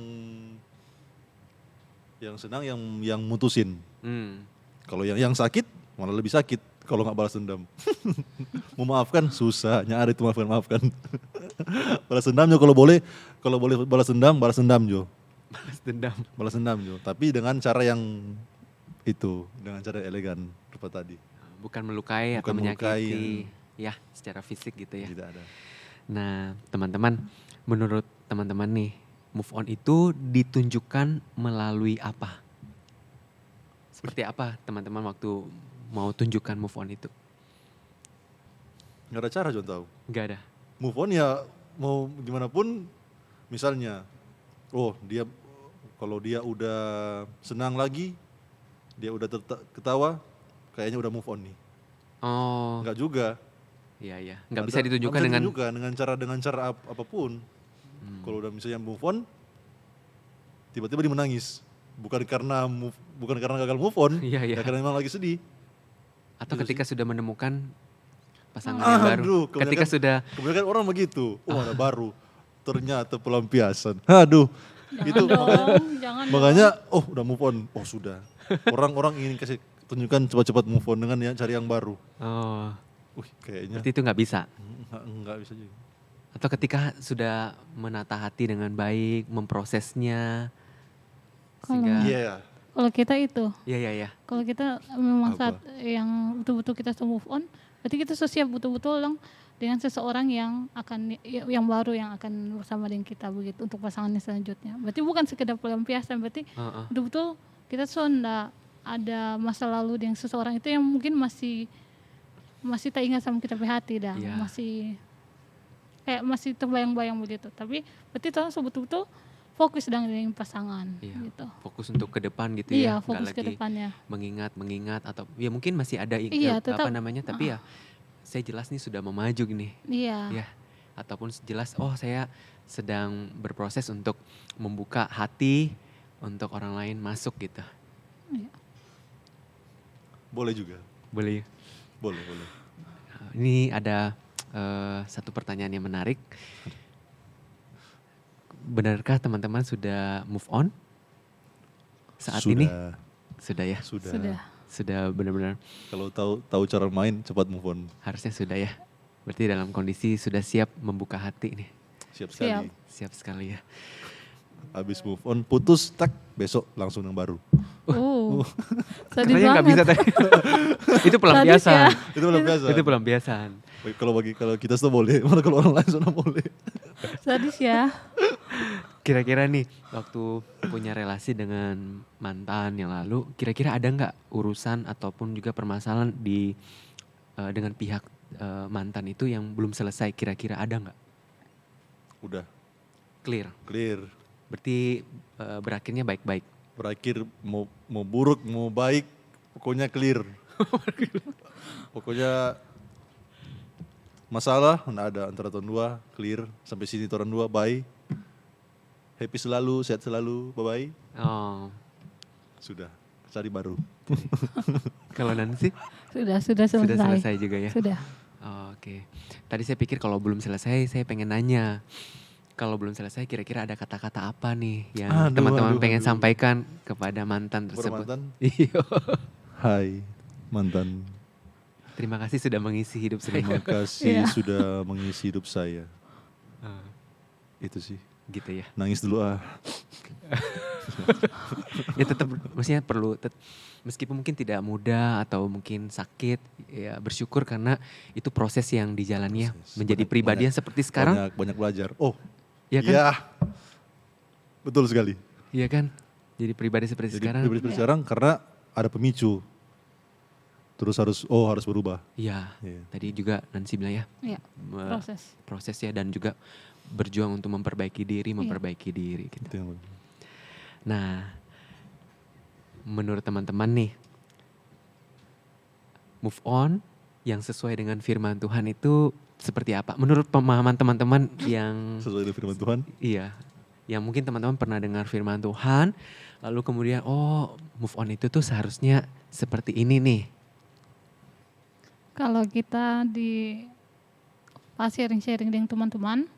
mutusin. Kalau yang sakit malah lebih sakit kalau nggak balas dendam. Memaafkan susah, nyari itu maafkan. Balas dendam Jo kalau boleh balas dendam Jo. Balas dendam Jo, tapi dengan cara yang dengan cara elegan seperti tadi. Bukan melukai atau menyakiti ya secara fisik gitu ya. Tidak ada. Nah, teman-teman, menurut teman-teman nih, move on itu ditunjukkan melalui apa? Seperti apa teman-teman waktu mau tunjukkan move on itu? Nggak ada cara John tahu. Nggak ada. Move on ya mau gimana pun, misalnya, dia kalau dia udah senang lagi, dia udah ketawa, kayaknya udah move on nih. Oh. Enggak juga. Iya. Nggak bisa ditunjukkan dengan cara apapun. Kalau udah misalnya move on, tiba-tiba dia menangis. Bukan karena gagal move on, Iya. ya karena memang lagi sedih. Atau Gitu ketika sudah menemukan pasangan yang baru. Ketika sudah kebanyakan orang begitu. Ada baru. Ternyata pelampiasan. Jangan Makanya udah move on. Sudah. Orang-orang ingin kasih tunjukkan cepat-cepat move on dengan cari yang baru. Oh. Kayaknya Berarti itu nggak bisa. Enggak bisa juga. Atau ketika sudah menata hati dengan baik, memprosesnya sehingga Kalau kita itu, Iya. kalau kita memang saat yang betul-betul kita sudah move on, berarti kita sudah siap betul-betul dengan seseorang yang baru yang akan bersama dengan kita begitu untuk pasangannya selanjutnya. Berarti bukan sekedar pelampiasan, berarti betul-betul kita sudah ada masa lalu dengan seseorang itu yang mungkin masih tak ingat sama kita hati dah, masih terbayang-bayang begitu. Tapi berarti orang betul-betul fokus dengan pasangan gitu. Fokus untuk ke depan gitu Iya, ya. fokus ke depannya. Mengingat atau ya mungkin masih ada tapi ya saya jelas nih sudah memaju gini. Iya. Ya. Ataupun jelas saya sedang berproses untuk membuka hati untuk orang lain masuk gitu. Iya. Boleh juga. Boleh. Boleh. Ini ada satu pertanyaan yang menarik. Benarkah teman-teman sudah move on saat ini? Sudah ya? Sudah benar-benar. Kalau tahu cara main, cepat move on. Harusnya sudah ya. Berarti dalam kondisi sudah siap membuka hati nih. Siap sekali ya. Habis move on, putus, besok langsung yang baru. Sadis nggak bisa tadi. Itu pelampiasan. Itu pelampiasan. Kalau kita sudah boleh, malah kalau orang lain sudah boleh. Sadis ya. Kira-kira nih waktu punya relasi dengan mantan yang lalu, kira-kira ada nggak urusan ataupun juga permasalahan dengan pihak mantan itu yang belum selesai? Kira-kira ada nggak? Udah. Clear. Clear. Berarti berakhirnya baik-baik. Berakhir mau buruk, mau baik, pokoknya clear. Pokoknya masalah nggak ada antara tahun dua, clear. Sampai sini tahun dua, bye. Happy selalu, sehat selalu, bye-bye. Oh, Sudah, cari baru. kalau Nancy Sudah sudah selesai. selesai juga ya? Sudah. Oh, oke. Tadi saya pikir kalau belum selesai, saya pengen nanya. Kalau belum selesai, kira-kira ada kata-kata apa nih yang Aduh, teman-teman aduh, pengen aduh. sampaikan kepada mantan Kepada tersebut? mantan? Iya. Hai mantan, Terima kasih sudah mengisi hidup terima saya. kasih Iya. sudah mengisi hidup saya. Ah, Itu sih, gitu ya. nangis dulu ah. Ya tetap, maksudnya perlu, meskipun mungkin tidak mudah atau mungkin sakit, ya bersyukur karena itu proses yang dijalani ya. Proses. Menjadi Banyak- pribadi yang seperti sekarang, Banyak belajar. Oh, ya kan? iya. Betul sekali. Iya kan? Jadi pribadi seperti Jadi sekarang, seperti sekarang karena ada pemicu. Terus harus berubah. iya. Iya. Tadi juga Nancy bilang ya, Iya, proses. proses ya, dan juga berjuang untuk memperbaiki diri, gitu. Itu yang Nah, menurut teman-teman nih, move on yang sesuai dengan firman Tuhan itu seperti apa? Menurut pemahaman teman-teman yang sesuai dengan firman Tuhan. iya, yang mungkin teman-teman pernah dengar firman Tuhan, lalu kemudian move on itu tuh seharusnya seperti ini nih. Kalau kita pas sharing-sharing dengan teman-teman,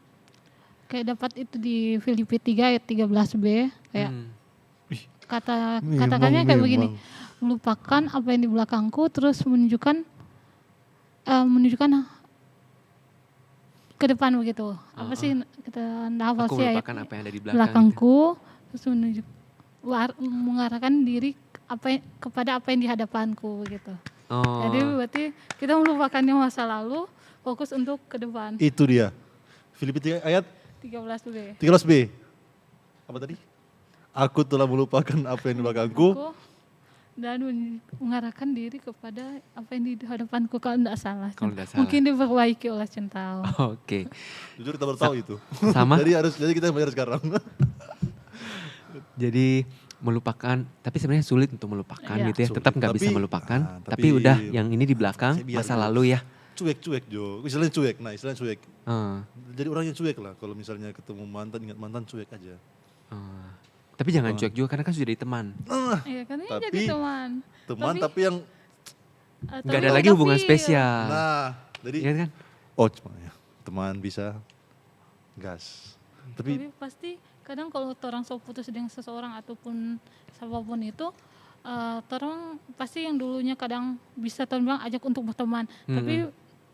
kayak dapat itu di Filipi 3 ayat 13b, kayak Hmm, katakannya kayak begini, melupakan apa yang di belakangku, terus menunjukkan ke depan begitu. Apa sih kita hafal aku sih ayat melupakan apa yang ada di belakang. belakangku, terus mengarahkan diri kepada apa yang di hadapanku gitu. Oh, Jadi berarti kita melupakan yang masa lalu, fokus untuk ke depan. Itu dia. Filipi 3 ayat 13b. 13b. Apa tadi? Aku telah melupakan apa yang di belakangku. Dan mengarahkan diri kepada apa yang di hadapanku kalau tidak salah. Kalau tidak salah. Mungkin diperbaiki oleh Centao. oke. Jujur kita baru tahu itu. Sama. jadi kita belajar sekarang. Jadi melupakan, tapi sebenarnya sulit untuk melupakan Iya. gitu ya. Sulit. Tetap nggak bisa Tapi- melupakan. tapi Tapi udah yang ini di belakang, saya biar masa dulu. lalu ya. Cuek Jo. Istilahnya cuek. Nah, istilahnya cuek. Eh, Jadi orang yang cuek lah. Kalau misalnya ketemu mantan, ingat mantan, cuek aja. Tapi jangan cuek juga karena kan sudah jadi teman. Iya, katanya Tapi- jadi teman. Teman tapi yang Nggak ada lagi hubungan spesial. nah, jadi Iya kan? cuma ya, teman bisa gas. Tapi Tapi pasti kadang kalau orang so putus dengan seseorang ataupun siapapun itu, orang pasti yang dulunya kadang bisa bilang ajak untuk berteman. Tapi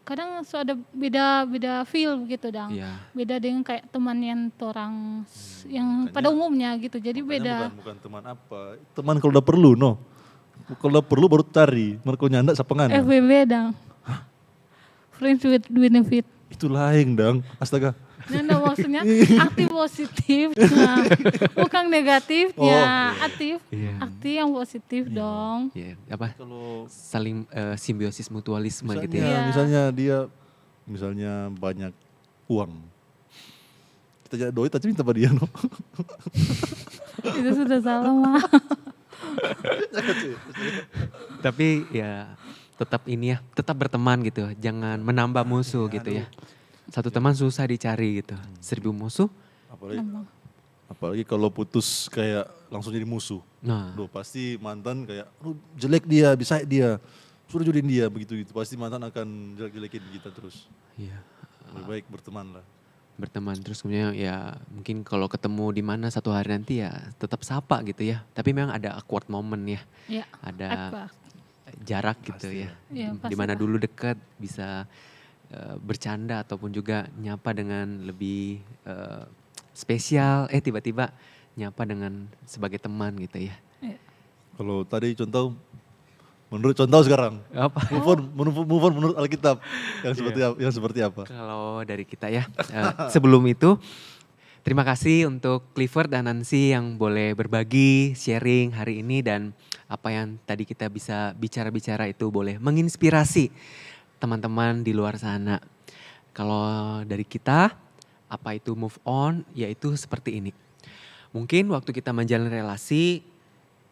kadang so ada beda feel begitu dong. Iya. Beda dengan kayak teman yang orang yang pada umumnya gitu. Jadi makanya beda. bukan teman apa. Teman kalau udah perlu, no. Kalau udah perlu baru cari. Mereka nyanda sapengan. FWB dong. Friends with benefit. Itu lain dong. Astaga. Nah, maksudnya aktif positif, nah, bukan negatif, ya aktif, Iya. aktif yang positif dong. Iya, apa? Kalau Saling simbiosis mutualisme gitu ya. Iya. misalnya dia misalnya banyak uang. Kita jadi doi tapi minta pada dia, no. Itu sudah salah mah. Tapi ya tetap ini ya, tetap berteman gitu. Jangan menambah musuh gitu ya. Satu teman susah dicari gitu. 1000 musuh. Apalagi kalau putus kayak langsung jadi musuh. Nah, Loh, pasti mantan kayak, jelek dia, bisa dia, suruh jodohin dia, begitu-gitu. Pasti mantan akan jelek-jelekin kita terus. iya. Lebih baik berteman lah. Berteman terus kemudian ya mungkin kalau ketemu di mana satu hari nanti ya tetap sapa gitu ya. Tapi memang ada awkward moment ya. Ya, Ada apa? jarak gitu Pasti ya. Iya, Di mana pastilah. dulu dekat bisa bercanda ataupun juga nyapa dengan lebih spesial, tiba-tiba nyapa dengan sebagai teman gitu ya. Kalau tadi contoh, menurut contoh sekarang, Apa? move on menurut Alkitab yang seperti apa? Kalau dari kita ya, sebelum itu terima kasih untuk Clifford dan Nancy yang boleh berbagi, sharing hari ini dan apa yang tadi kita bisa bicara-bicara itu boleh menginspirasi teman-teman di luar sana. Kalau dari kita, Apa itu move on? Yaitu seperti ini. Mungkin waktu kita menjalin relasi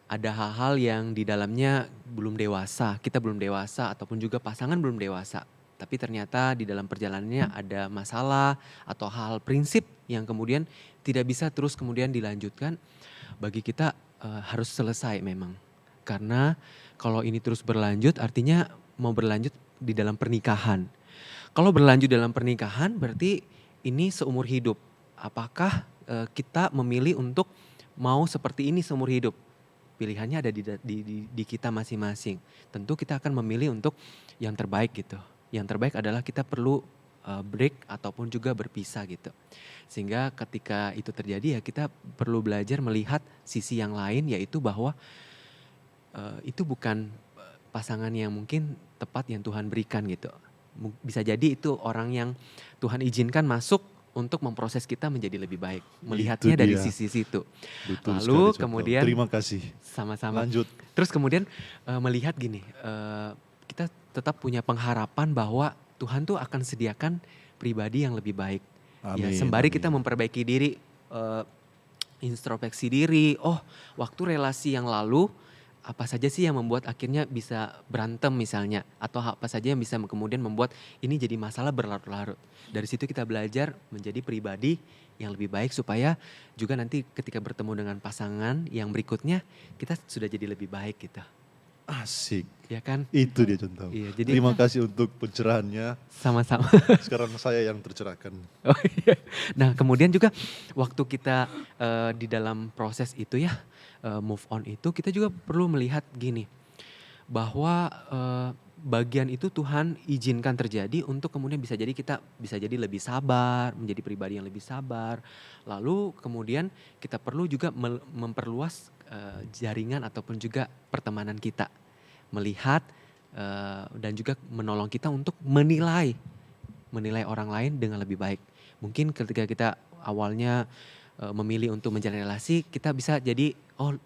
ada hal-hal yang di dalamnya belum dewasa, kita belum dewasa ataupun juga pasangan belum dewasa. Tapi ternyata di dalam perjalanannya ada masalah atau hal prinsip yang kemudian tidak bisa terus kemudian dilanjutkan. Bagi kita harus selesai memang. Karena kalau ini terus berlanjut artinya mau berlanjut di dalam pernikahan. Kalau berlanjut dalam pernikahan berarti ini seumur hidup. Apakah kita memilih untuk mau seperti ini seumur hidup? Pilihannya ada di kita masing-masing. Tentu kita akan memilih untuk yang terbaik gitu. Yang terbaik adalah kita perlu break ataupun juga berpisah gitu. Sehingga ketika itu terjadi ya kita perlu belajar melihat sisi yang lain, yaitu bahwa itu bukan pasangan yang mungkin tepat yang Tuhan berikan gitu. Bisa jadi itu orang yang Tuhan izinkan masuk untuk memproses kita menjadi lebih baik. Melihatnya dari sisi situ. Betul Lalu sekali, kemudian terima kasih. Sama-sama. Lanjut. Terus kemudian melihat gini, kita tetap punya pengharapan bahwa Tuhan tuh akan sediakan pribadi yang lebih baik. Ya, Amin, sembari amin. kita memperbaiki diri, introspeksi diri. Oh, waktu relasi yang lalu apa saja sih yang membuat akhirnya bisa berantem misalnya, atau apa saja yang bisa kemudian membuat ini jadi masalah berlarut-larut. Dari situ kita belajar menjadi pribadi yang lebih baik supaya juga nanti ketika bertemu dengan pasangan yang berikutnya kita sudah jadi lebih baik gitu. Asik. Ya kan? Itu dia contoh. Iya, jadi Terima kasih untuk pencerahannya. sama-sama. Sekarang saya yang tercerahkan. Oh iya. Nah, kemudian juga waktu kita di dalam proses itu ya, move on itu kita juga perlu melihat gini, bahwa bagian itu Tuhan izinkan terjadi untuk kemudian bisa jadi kita bisa jadi lebih sabar, menjadi pribadi yang lebih sabar. Lalu kemudian kita perlu juga memperluas jaringan ataupun juga pertemanan kita. Melihat dan juga menolong kita untuk menilai orang lain dengan lebih baik. Mungkin ketika kita awalnya memilih untuk menjalin relasi, kita bisa jadi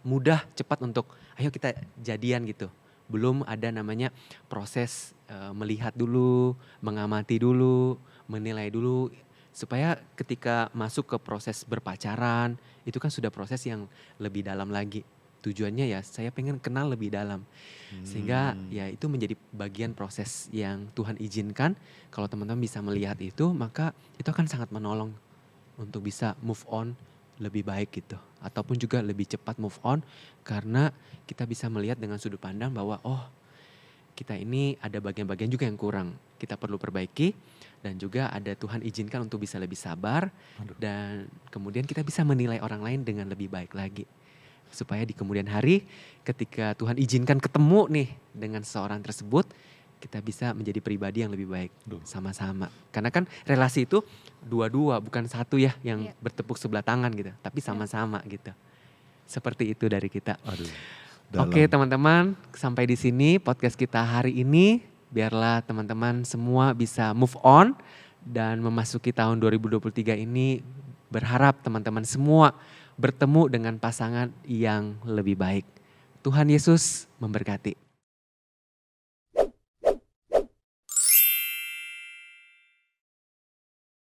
mudah cepat untuk ayo kita jadian gitu. Belum ada namanya proses melihat dulu, mengamati dulu, menilai dulu, supaya ketika masuk ke proses berpacaran itu kan sudah proses yang lebih dalam lagi. Tujuannya ya saya pengen kenal lebih dalam. Sehingga ya itu menjadi bagian proses yang Tuhan izinkan. Kalau teman-teman bisa melihat itu, maka itu akan sangat menolong untuk bisa move on lebih baik gitu. Ataupun juga lebih cepat move on karena kita bisa melihat dengan sudut pandang bahwa kita ini ada bagian-bagian juga yang kurang. Kita perlu perbaiki dan juga ada Tuhan izinkan untuk bisa lebih sabar. Dan kemudian kita bisa menilai orang lain dengan lebih baik lagi. Supaya di kemudian hari ketika Tuhan izinkan ketemu nih dengan seseorang tersebut, kita bisa menjadi pribadi yang lebih baik sama-sama. Karena kan relasi itu dua-dua, bukan satu ya yang bertepuk sebelah tangan gitu. Tapi sama-sama gitu. Seperti itu dari kita. Oke teman-teman, sampai di sini podcast kita hari ini. Biarlah teman-teman semua bisa move on dan memasuki tahun 2023 ini, berharap teman-teman semua bertemu dengan pasangan yang lebih baik. Tuhan Yesus memberkati.